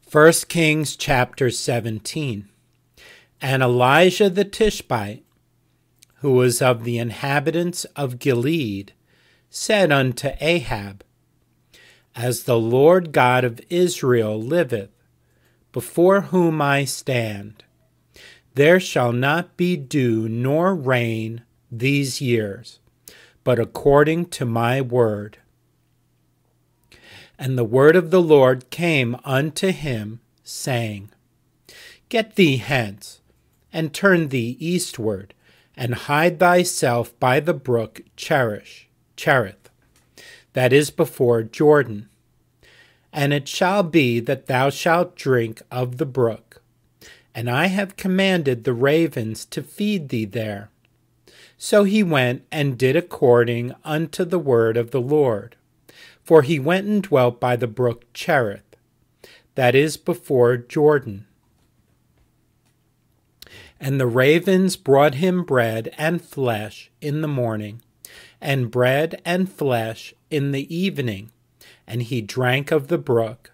1 Kings chapter 17. And Elijah the Tishbite, who was of the inhabitants of Gilead, said unto Ahab, As the Lord God of Israel liveth, before whom I stand, there shall not be dew nor rain these years, but according to my word. And the word of the Lord came unto him, saying, Get thee hence, and turn thee eastward, and hide thyself by the brook Cherith, that is before Jordan. And it shall be that thou shalt drink of the brook, and I have commanded the ravens to feed thee there. So he went and did according unto the word of the Lord. For he went and dwelt by the brook Cherith, that is before Jordan. And the ravens brought him bread and flesh in the morning, and bread and flesh in the evening, and he drank of the brook.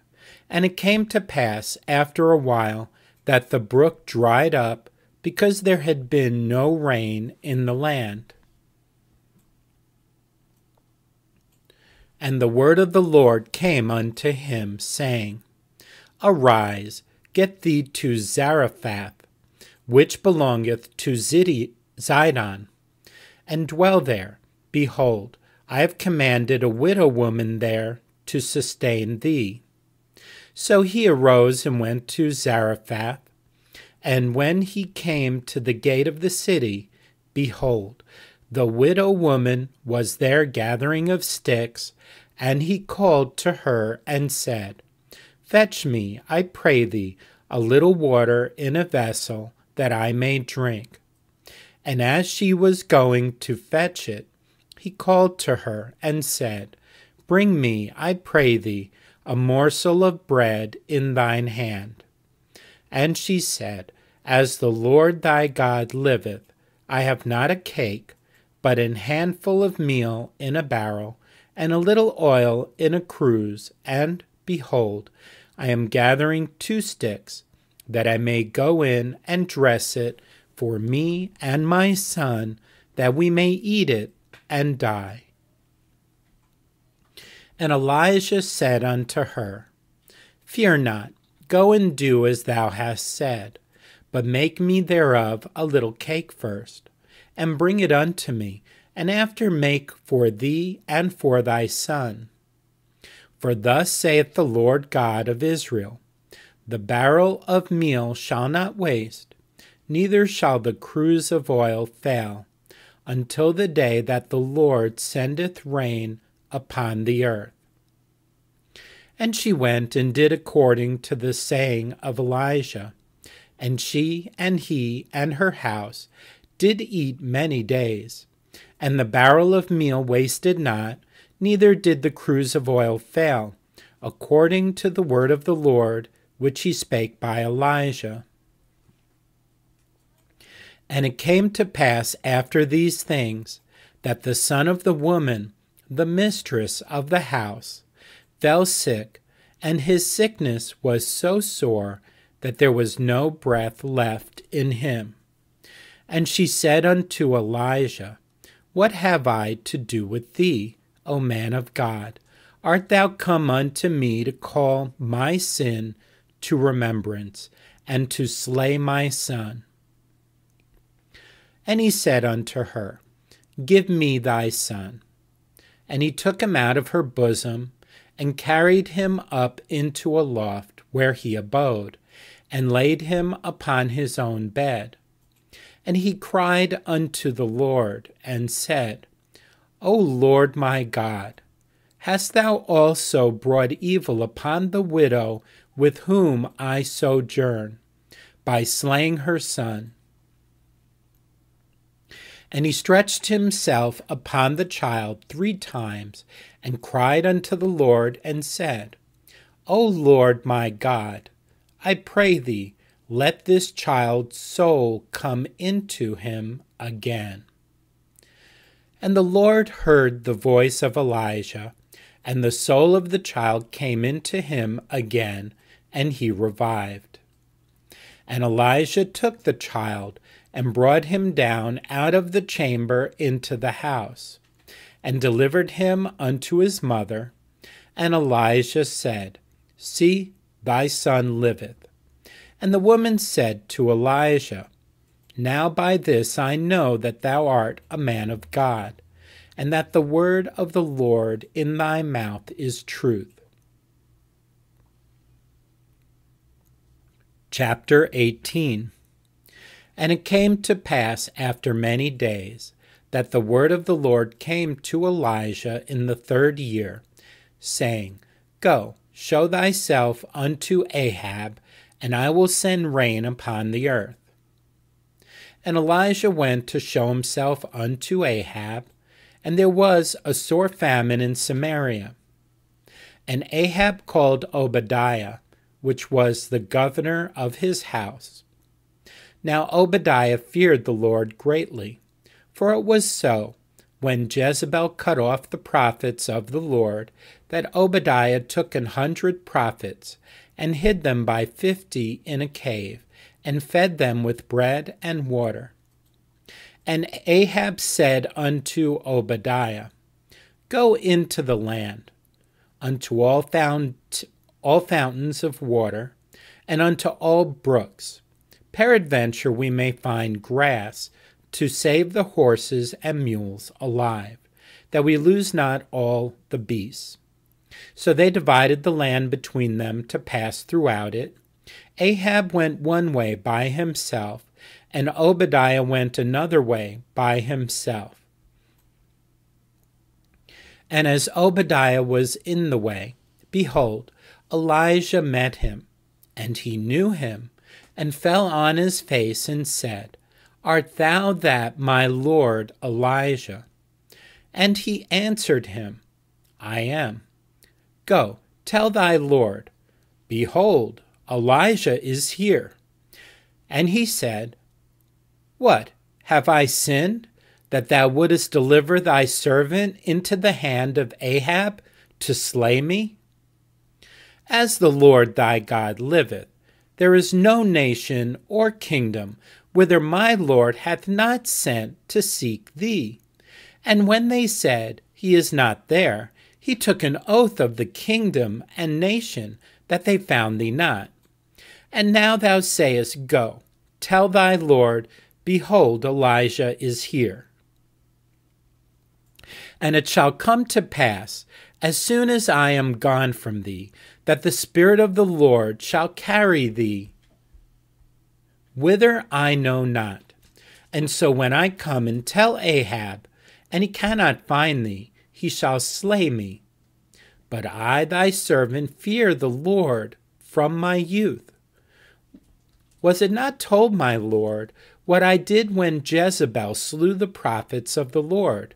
And it came to pass after a while that the brook dried up, because there had been no rain in the land. And the word of the Lord came unto him, saying, Arise, get thee to Zarephath, which belongeth to Zidon, and dwell there. Behold, I have commanded a widow woman there to sustain thee. So he arose and went to Zarephath, and when he came to the gate of the city, behold, the widow woman was there gathering of sticks, and he called to her and said, Fetch me, I pray thee, a little water in a vessel, that I may drink. And as she was going to fetch it, he called to her and said, Bring me, I pray thee, a morsel of bread in thine hand. And she said, As the Lord thy God liveth, I have not a cake, but an handful of meal in a barrel, and a little oil in a cruse, and, behold, I am gathering 2 sticks, that I may go in and dress it for me and my son, that we may eat it and die. And Elijah said unto her, Fear not, go and do as thou hast said, but make me thereof a little cake first, and bring it unto me, and after make for thee and for thy son. For thus saith the Lord God of Israel, The barrel of meal shall not waste, neither shall the cruse of oil fail, until the day that the Lord sendeth rain upon the earth. And she went and did according to the saying of Elijah, and she and he and her house did eat many days. And the barrel of meal wasted not, neither did the cruse of oil fail, according to the word of the Lord, which he spake by Elijah. And it came to pass after these things, that the son of the woman, the mistress of the house, fell sick, and his sickness was so sore that there was no breath left in him. And she said unto Elijah, What have I to do with thee, O man of God? Art thou come unto me to call my sin to remembrance, and to slay my son? And he said unto her, Give me thy son. And he took him out of her bosom, and carried him up into a loft where he abode, and laid him upon his own bed. And he cried unto the Lord, and said, O Lord my God, hast thou also brought evil upon the widow with whom I sojourn, by slaying her son? And he stretched himself upon the child 3 times, and cried unto the Lord, and said, O Lord my God, I pray thee, let this child's soul come into him again. And the Lord heard the voice of Elijah, and the soul of the child came into him again, and he revived. And Elijah took the child and brought him down out of the chamber into the house, and delivered him unto his mother. And Elijah said, See, thy son liveth. And the woman said to Elijah, Now by this I know that thou art a man of God, and that the word of the Lord in thy mouth is truth. Chapter 18. And it came to pass after many days that the word of the Lord came to Elijah in the 3rd year, saying, Go, show thyself unto Ahab, and I will send rain upon the earth. And Elijah went to show himself unto Ahab, and there was a sore famine in Samaria. And Ahab called Obadiah, which was the governor of his house. Now Obadiah feared the Lord greatly, for it was so, when Jezebel cut off the prophets of the Lord, that Obadiah took 100 prophets, and hid them by 50 in a cave, and fed them with bread and water. And Ahab said unto Obadiah, Go into the land, unto all fountains of water, and unto all brooks. Peradventure we may find grass to save the horses and mules alive, that we lose not all the beasts. So they divided the land between them to pass throughout it. Ahab went one way by himself, and Obadiah went another way by himself. And as Obadiah was in the way, behold, Elijah met him, and he knew him, and fell on his face and said, Art thou that my lord Elijah? And he answered him, I am. Go, tell thy lord, Behold, Elijah is here. And he said, What, have I sinned, that thou wouldest deliver thy servant into the hand of Ahab to slay me? As the Lord thy God liveth, there is no nation or kingdom whither my Lord hath not sent to seek thee. And when they said, He is not there, he took an oath of the kingdom and nation that they found thee not. And now thou sayest, Go, tell thy Lord, Behold, Elijah is here. And it shall come to pass, as soon as I am gone from thee, that the Spirit of the Lord shall carry thee whither I know not. And so when I come and tell Ahab, and he cannot find thee, he shall slay me. But I, thy servant, fear the Lord from my youth. Was it not told my Lord what I did when Jezebel slew the prophets of the Lord,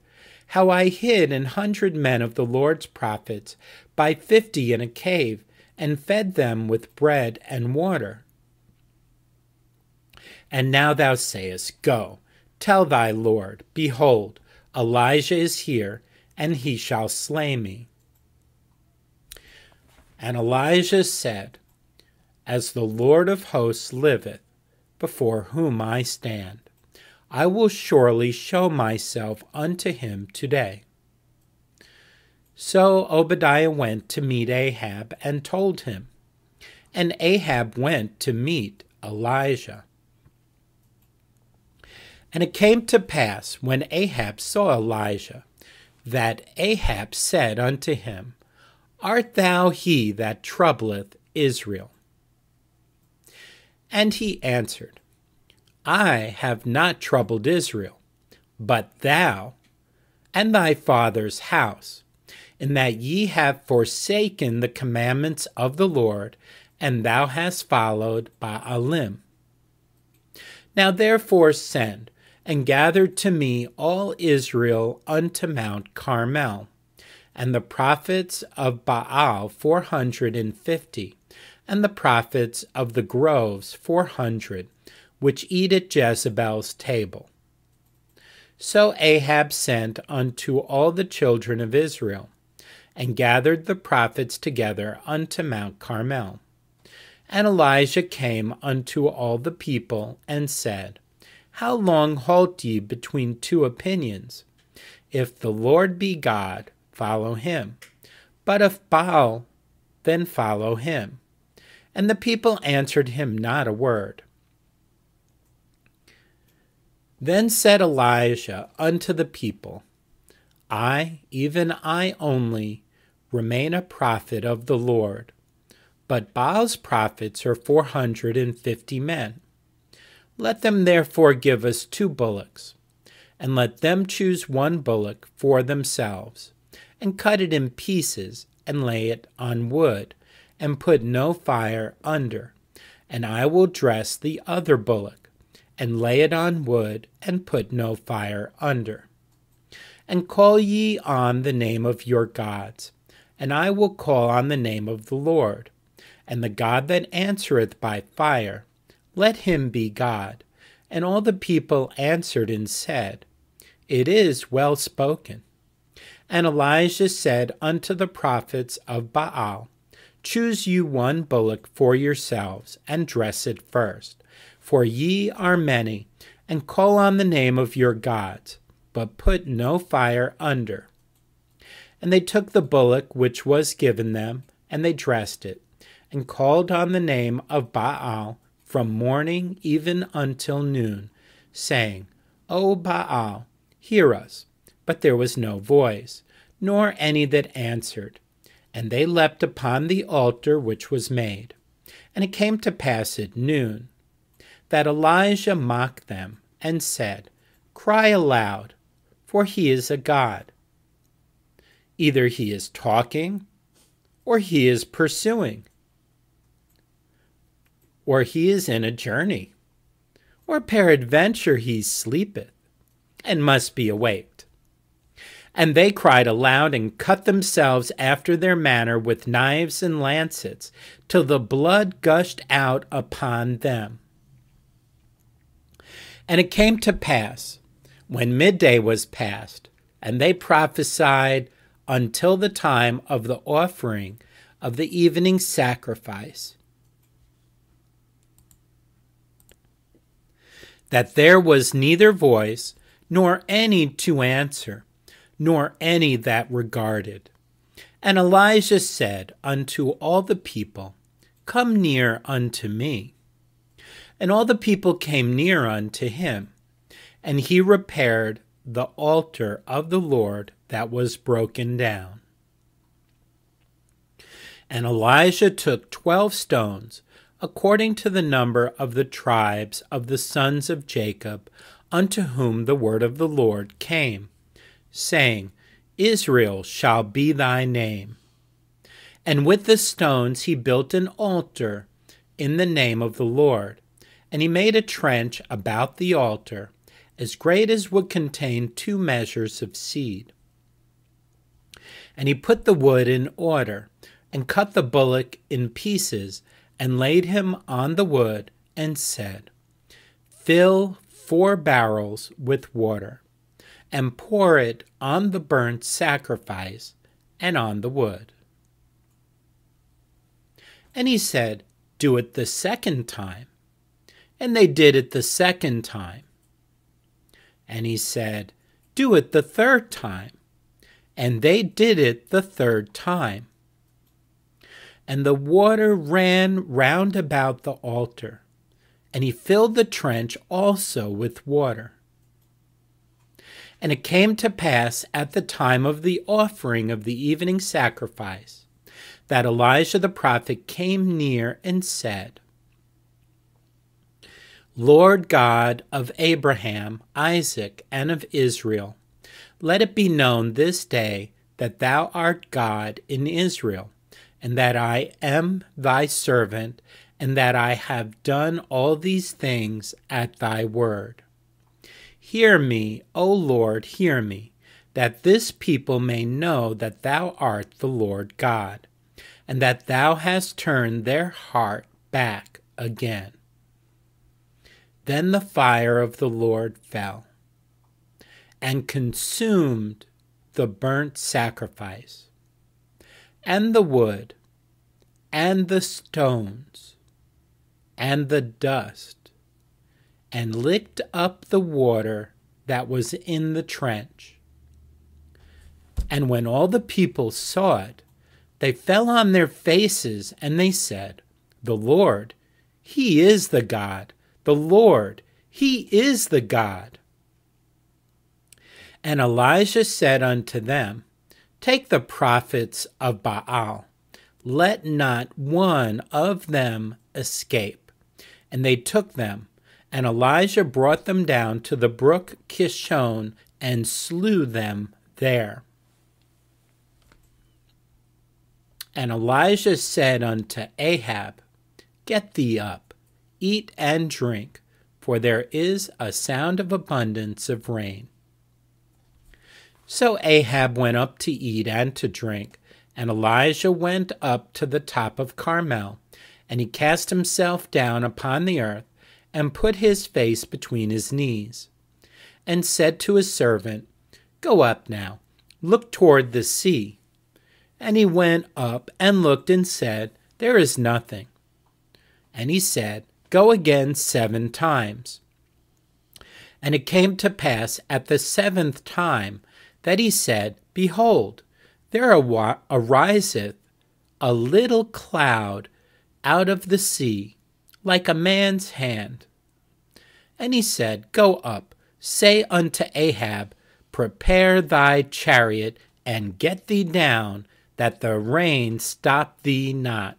how I hid 100 men of the Lord's prophets by 50 in a cave, and fed them with bread and water? And now thou sayest, Go, tell thy Lord, Behold, Elijah is here, and he shall slay me. And Elijah said, As the Lord of hosts liveth, before whom I stand, I will surely show myself unto him today. So Obadiah went to meet Ahab and told him. And Ahab went to meet Elijah. And it came to pass, when Ahab saw Elijah, that Ahab said unto him, Art thou he that troubleth Israel? And he answered, I have not troubled Israel, but thou and thy father's house, in that ye have forsaken the commandments of the Lord, and thou hast followed Baalim. Now therefore send, and gather to me all Israel unto Mount Carmel, and the prophets of Baal 450, and the prophets of the groves 400, which eat at Jezebel's table. So Ahab sent unto all the children of Israel, and gathered the prophets together unto Mount Carmel. And Elijah came unto all the people, and said, How long halt ye between two opinions? If the Lord be God, follow him. But if Baal, then follow him. And the people answered him not a word. Then said Elijah unto the people, I, even I only, remain a prophet of the Lord, but Baal's prophets are 450 men. Let them therefore give us 2 bullocks, and let them choose 1 bullock for themselves, and cut it in pieces, and lay it on wood, and put no fire under. And I will dress the other bullock, and lay it on wood, and put no fire under. And call ye on the name of your gods, and I will call on the name of the Lord. And the God that answereth by fire, let him be God. And all the people answered and said, It is well spoken. And Elijah said unto the prophets of Baal, Choose you 1 bullock for yourselves, and dress it first. For ye are many, and call on the name of your gods, but put no fire under. And they took the bullock which was given them, and they dressed it, and called on the name of Baal from morning even until noon, saying, O Baal, hear us. But there was no voice, nor any that answered. And they leapt upon the altar which was made. And it came to pass at noon, that Elijah mocked them, and said, Cry aloud, for he is a god. Either he is talking, or he is pursuing, or he is in a journey, or peradventure he sleepeth, and must be awaked. And they cried aloud, and cut themselves after their manner with knives and lancets, till the blood gushed out upon them. And it came to pass, when midday was past, and they prophesied until the time of the offering of the evening sacrifice, that there was neither voice, nor any to answer, nor any that regarded. And Elijah said unto all the people, Come near unto me. And all the people came near unto him, and he repaired the altar of the Lord that was broken down. And Elijah took 12 stones, according to the number of the tribes of the sons of Jacob, unto whom the word of the Lord came, saying, Israel shall be thy name. And with the stones he built an altar in the name of the Lord. And he made a trench about the altar, as great as would contain 2 measures of seed. And he put the wood in order, and cut the bullock in pieces, and laid him on the wood, and said, Fill 4 barrels with water, and pour it on the burnt sacrifice, and on the wood. And he said, Do it the 2nd time. And they did it the 2nd time. And he said, Do it the 3rd time. And they did it the 3rd time. And the water ran round about the altar, and he filled the trench also with water. And it came to pass at the time of the offering of the evening sacrifice, that Elijah the prophet came near and said, Lord God of Abraham, Isaac, and of Israel, let it be known this day that thou art God in Israel, and that I am thy servant, and that I have done all these things at thy word. Hear me, O Lord, hear me, that this people may know that thou art the Lord God, and that thou hast turned their heart back again. Then the fire of the Lord fell, and consumed the burnt sacrifice, and the wood, and the stones, and the dust, and licked up the water that was in the trench. And when all the people saw it, they fell on their faces, and they said, "The Lord, He is the God. The Lord, He is the God." And Elijah said unto them, "Take the prophets of Baal, let not one of them escape." And they took them, and Elijah brought them down to the brook Kishon, and slew them there. And Elijah said unto Ahab, "Get thee up, eat and drink, for there is a sound of abundance of rain." So Ahab went up to eat and to drink, and Elijah went up to the top of Carmel, and he cast himself down upon the earth, and put his face between his knees, and said to his servant, "Go up now, look toward the sea." And he went up and looked and said, "There is nothing." And he said, "Go again 7 times. And it came to pass at the 7th time that he said, "Behold, there ariseth a little cloud out of the sea, like a man's hand." And he said, "Go up, say unto Ahab, Prepare thy chariot, and get thee down, that the rain stop thee not."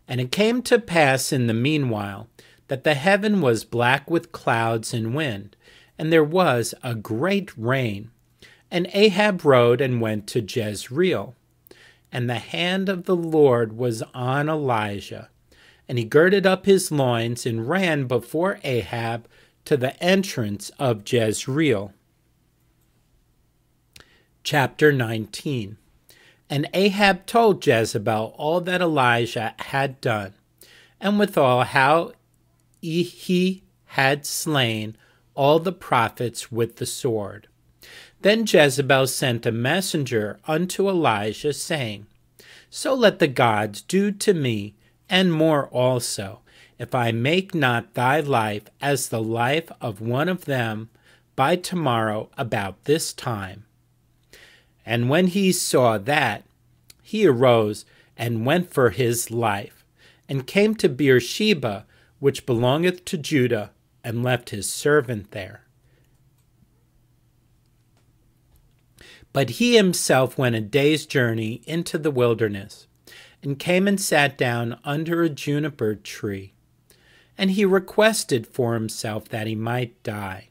And it came to pass in the meanwhile that the heaven was black with clouds and wind, and there was a great rain. And Ahab rode and went to Jezreel. And the hand of the Lord was on Elijah. And he girded up his loins and ran before Ahab to the entrance of Jezreel. Chapter 19. And Ahab told Jezebel all that Elijah had done, and withal how he had slain all the prophets with the sword. Then Jezebel sent a messenger unto Elijah, saying, "So let the gods do to me, and more also, if I make not thy life as the life of one of them by tomorrow about this time." And when he saw that, he arose and went for his life, and came to Beersheba, which belongeth to Judah, and left his servant there. But he himself went a day's journey into the wilderness, and came and sat down under a juniper tree. And he requested for himself that he might die,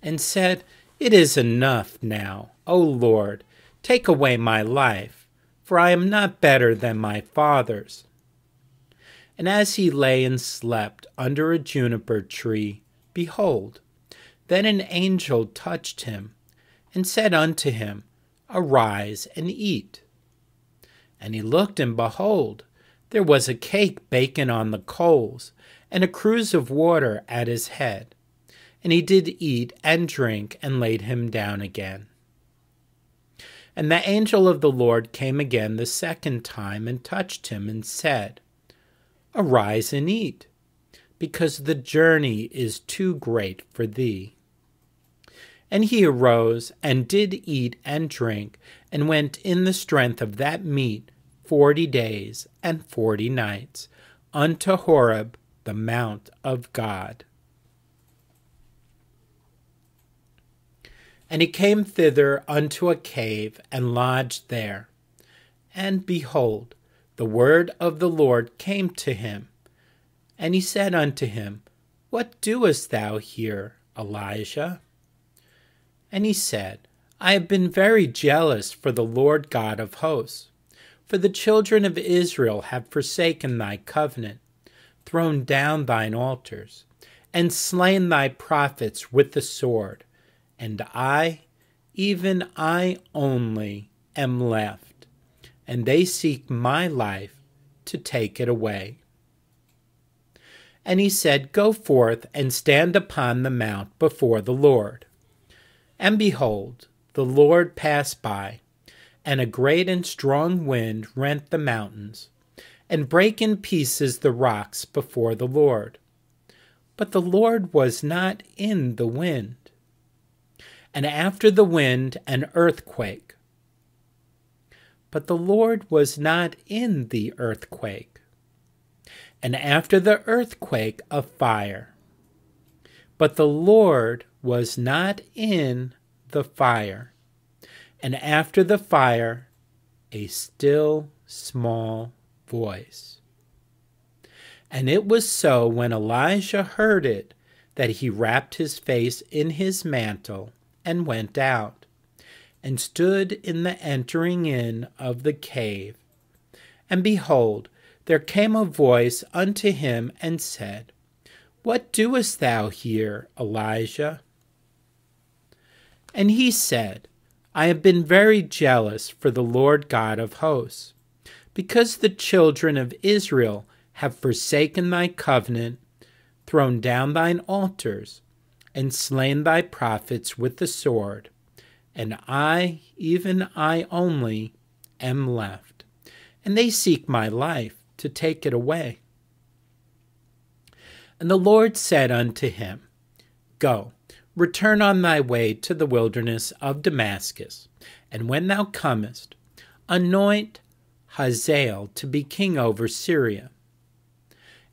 and said, "It is enough now, O Lord, take away my life, for I am not better than my fathers." And as he lay and slept under a juniper tree, behold, then an angel touched him, and said unto him, "Arise and eat." And he looked, and behold, there was a cake baken on the coals, and a cruse of water at his head. And he did eat and drink, and laid him down again. And the angel of the Lord came again the 2nd time, and touched him, and said, "Arise and eat, because the journey is too great for thee." And he arose, and did eat and drink, and went in the strength of that meat 40 days and 40 nights, unto Horeb, the mount of God. And he came thither unto a cave, and lodged there. And behold, the word of the Lord came to him. And he said unto him, "What doest thou here, Elijah?" And he said, "I have been very jealous for the Lord God of hosts. For the children of Israel have forsaken thy covenant, thrown down thine altars, and slain thy prophets with the sword. And I, even I only, am left, and they seek my life to take it away." And he said, "Go forth and stand upon the mount before the Lord." And behold, the Lord passed by, and a great and strong wind rent the mountains, and break in pieces the rocks before the Lord. But the Lord was not in the wind. And after the wind, an earthquake. But the Lord was not in the earthquake. And after the earthquake, a fire. But the Lord was not in the fire. And after the fire, a still small voice. And it was so when Elijah heard it that he wrapped his face in his mantle and went out, and stood in the entering in of the cave. And behold, there came a voice unto him and said, What doest thou here, Elijah? And he said, I have been very jealous for the Lord God of hosts, because the children of Israel have forsaken thy covenant, thrown down thine altars, and slain thy prophets with the sword, and I, even I only, am left, and they seek my life to take it away. And the Lord said unto him, Go, return on thy way to the wilderness of Damascus, and when thou comest, anoint Hazael to be king over Syria.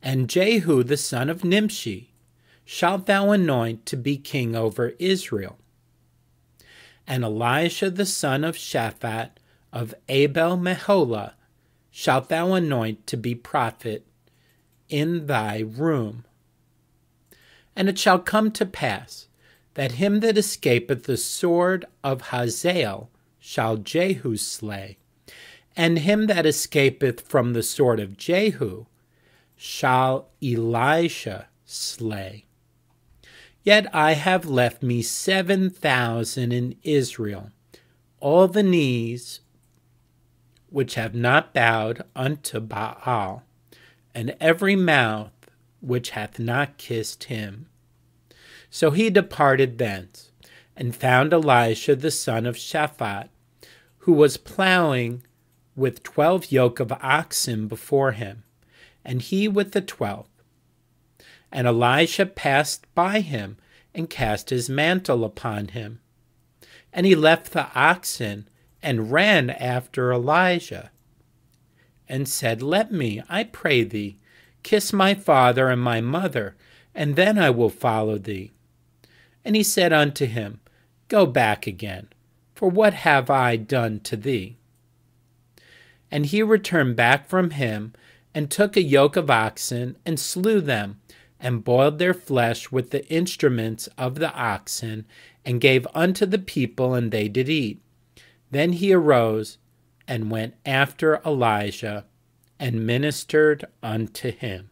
And Jehu the son of Nimshi shalt thou anoint to be king over Israel. And Elisha the son of Shaphat of Abel-Meholah shalt thou anoint to be prophet in thy room. And it shall come to pass that him that escapeth the sword of Hazael shall Jehu slay, and him that escapeth from the sword of Jehu shall Elisha slay. Yet I have left me 7,000 in Israel, all the knees which have not bowed unto Baal, and every mouth which hath not kissed him. So he departed thence, and found Elisha the son of Shaphat, who was plowing with 12 yoke of oxen before him, and he with the 12th. And Elisha passed by him, and cast his mantle upon him. And he left the oxen, and ran after Elijah, and said, Let me, I pray thee, kiss my father and my mother, and then I will follow thee. And he said unto him, Go back again, for what have I done to thee? And he returned back from him, and took a yoke of oxen, and slew them, and boiled their flesh with the instruments of the oxen, and gave unto the people, and they did eat. Then he arose, and went after Elijah, and ministered unto him.